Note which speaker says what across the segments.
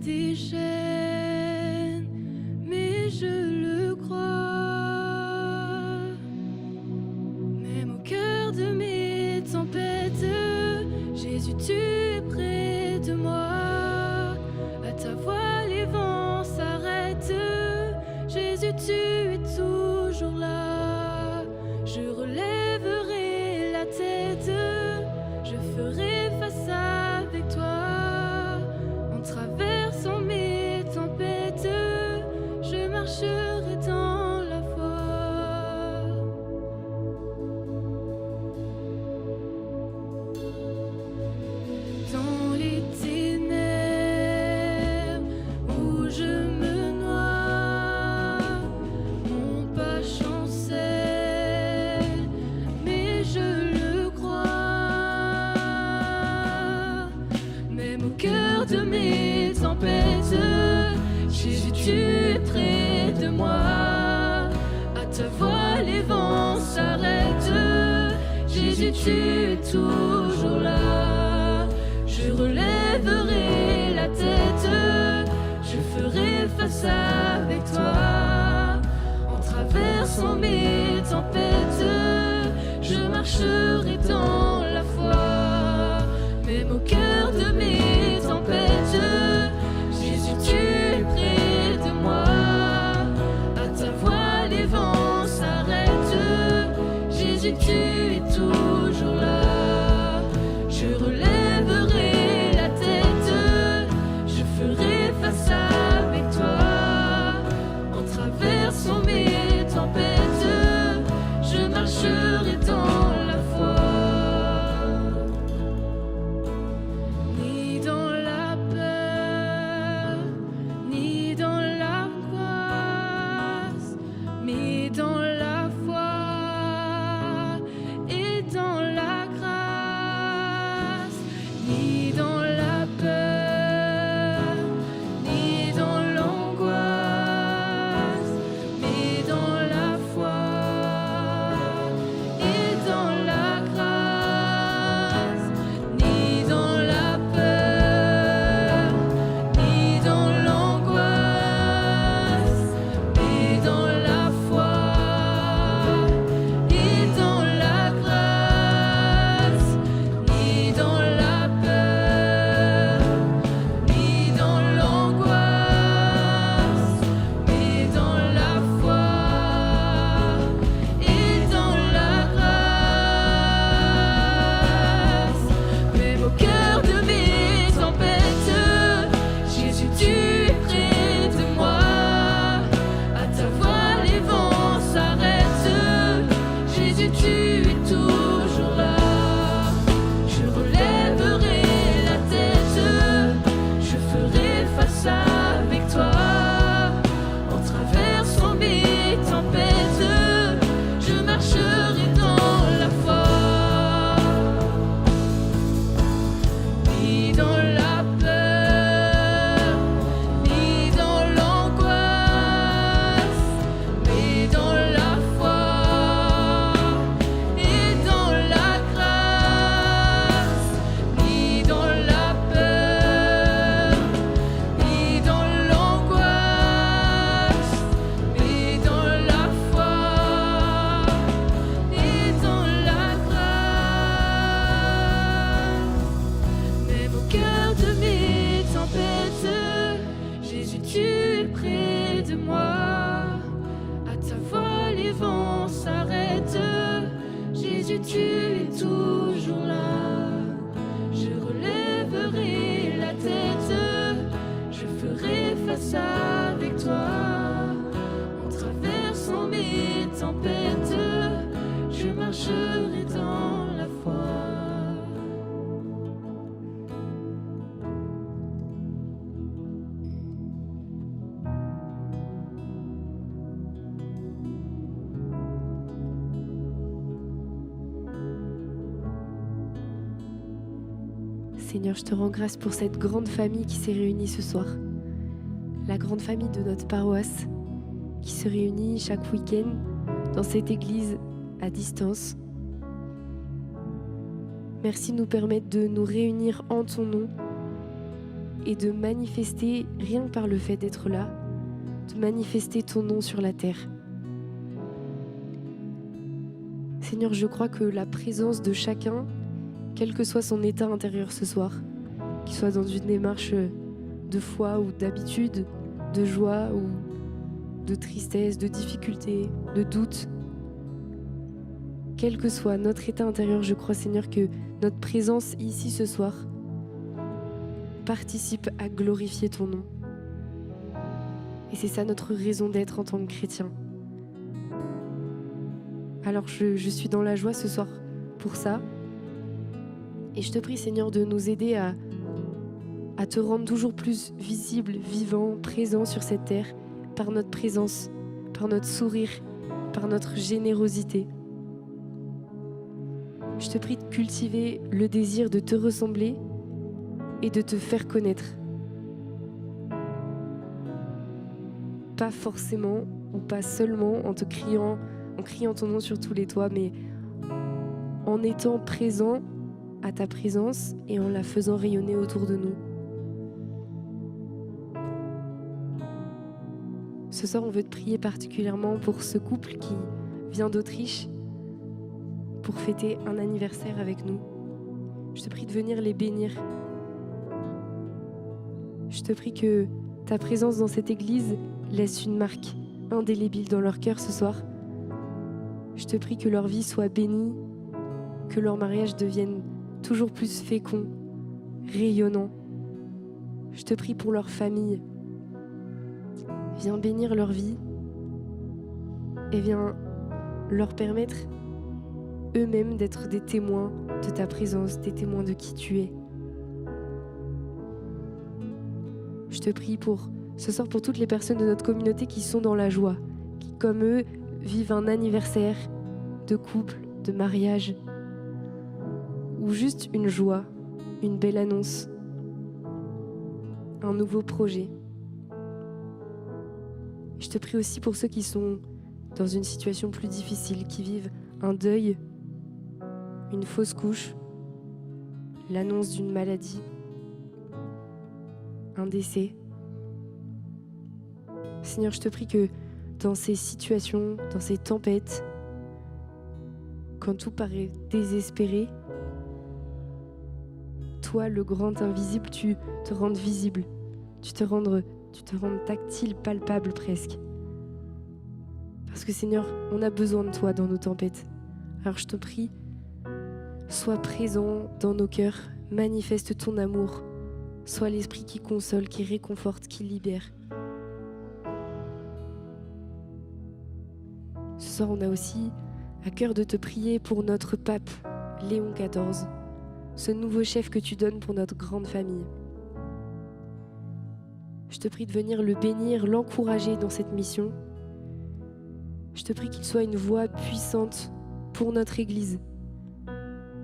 Speaker 1: déchaîne, mais je le crois. Même au cœur de mes tempêtes, Jésus, tu es près de moi. À ta voix, les vents s'arrêtent. Jésus, tu es toujours là. Je relèverai la tête, je ferai face avec toi. En traversant mes tempêtes, je marcherai dans la foi. Dans les ténèbres où je me noie, mon pas chancelle, mais je le crois. Même au cœur de mes tempêtes, Jésus, tu es près de moi. À ta voix, les vents s'arrêtent. Jésus, tu es toujours là. Je relèverai la tête, je ferai face avec toi. En traversant mes tempêtes, je marcherai dans la foi. Même au cœur de mes tempêtes, Jésus, tu es près de moi. À ta voix, les vents s'arrêtent. Jésus, tu es toujours là. Je relèverai la tête, je ferai face avec toi. En traversant mes tempêtes, je marcherai dans la foi. Ni dans la peur, ni dans l'angoisse, mais dans la foi et dans la grâce. Ni dans la peur, ni dans l'angoisse, mais dans la foi et dans la grâce. Ni dans la peur, ni dans l'angoisse, mais dans la foi et dans la grâce. Ni dans la peur, ni dans l'angoisse, mais dans la foi et dans la grâce. Même au cœur de mes tempêtes, Jésus, tu es près de moi. À ta voix, les vents s'arrêtent. Jésus, tu es toujours là. Je relèverai la tête, je ferai face avec toi. En traversant mes tempêtes, je marcherai dans la foi. Ni dans la peur, ni dans l'angoisse, mais dans la foi et dans la grâce. Ni dans la peur, ni dans l'angoisse, mais dans la foi et dans la grâce. Même au cœur de mes tempêtes, Jésus, tu es près de moi. À ta voix, les vents s'arrêtent. Jésus, tu es toujours là. Je relèverai la tête, je ferai face avec toi. En traversant mes tempêtes, je marcherai dans la foi.
Speaker 2: Seigneur, je te rends grâce pour cette grande famille qui s'est réunie ce soir. La grande famille de notre paroisse qui se réunit chaque week-end dans cette église à distance. Merci de nous permettre de nous réunir en ton nom et de manifester, rien que par le fait d'être là, de manifester ton nom sur la terre. Seigneur, je crois que la présence de chacun, quel que soit son état intérieur ce soir, qu'il soit dans une démarche de foi ou d'habitude, de joie ou de tristesse, de difficulté, de doute, quel que soit notre état intérieur, je crois, Seigneur, que notre présence ici ce soir participe à glorifier ton nom. Et c'est ça notre raison d'être en tant que chrétien. Alors je suis dans la joie ce soir pour ça. Et je te prie, Seigneur, de nous aider à te rendre toujours plus visible, vivant, présent sur cette terre, par notre présence, par notre sourire, par notre générosité. Je te prie de cultiver le désir de te ressembler et de te faire connaître. Pas forcément ou pas seulement en criant ton nom sur tous les toits, mais en étant présent à ta présence et en la faisant rayonner autour de nous. Ce soir, on veut te prier particulièrement pour ce couple qui vient d'Autriche pour fêter un anniversaire avec nous. Je te prie de venir les bénir. Je te prie que ta présence dans cette église laisse une marque indélébile dans leur cœur ce soir. Je te prie que leur vie soit bénie, que leur mariage devienne toujours plus fécond, rayonnant. Je te prie pour leur famille. Viens bénir leur vie et viens leur permettre eux-mêmes d'être des témoins de ta présence, des témoins de qui tu es. Je te prie ce soir pour toutes les personnes de notre communauté qui sont dans la joie, qui comme eux vivent un anniversaire de couple, de mariage, ou juste une joie, une belle annonce, un nouveau projet. Je te prie aussi pour ceux qui sont dans une situation plus difficile, qui vivent un deuil, une fausse couche, l'annonce d'une maladie, un décès. Seigneur, je te prie que dans ces situations, dans ces tempêtes, quand tout paraît désespéré, toi, le grand invisible, tu te rendes visible, tu te rendes tactile, palpable presque. Parce que Seigneur, on a besoin de toi dans nos tempêtes. Alors je te prie, sois présent dans nos cœurs, manifeste ton amour, sois l'esprit qui console, qui réconforte, qui libère. Ce soir, on a aussi à cœur de te prier pour notre pape, Léon XIV, ce nouveau chef que tu donnes pour notre grande famille. Je te prie de venir le bénir, l'encourager dans cette mission. Je te prie qu'il soit une voix puissante pour notre Église,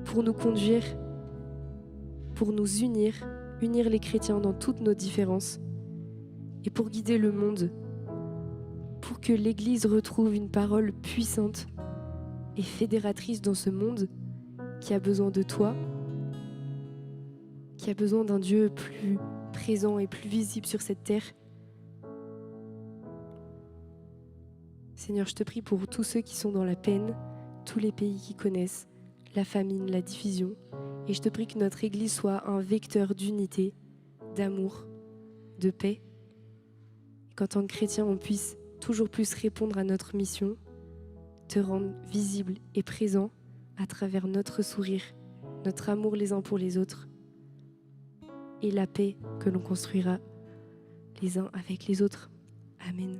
Speaker 2: pour nous conduire, pour nous unir les chrétiens dans toutes nos différences et pour guider le monde, pour que l'Église retrouve une parole puissante et fédératrice dans ce monde qui a besoin de toi, qui a besoin d'un Dieu plus présent et plus visible sur cette terre. Seigneur, je te prie pour tous ceux qui sont dans la peine, tous les pays qui connaissent la famine, la division, et je te prie que notre Église soit un vecteur d'unité, d'amour, de paix, et qu'en tant que chrétien, on puisse toujours plus répondre à notre mission, te rendre visible et présent à travers notre sourire, notre amour les uns pour les autres, et la paix que l'on construira les uns avec les autres. Amen.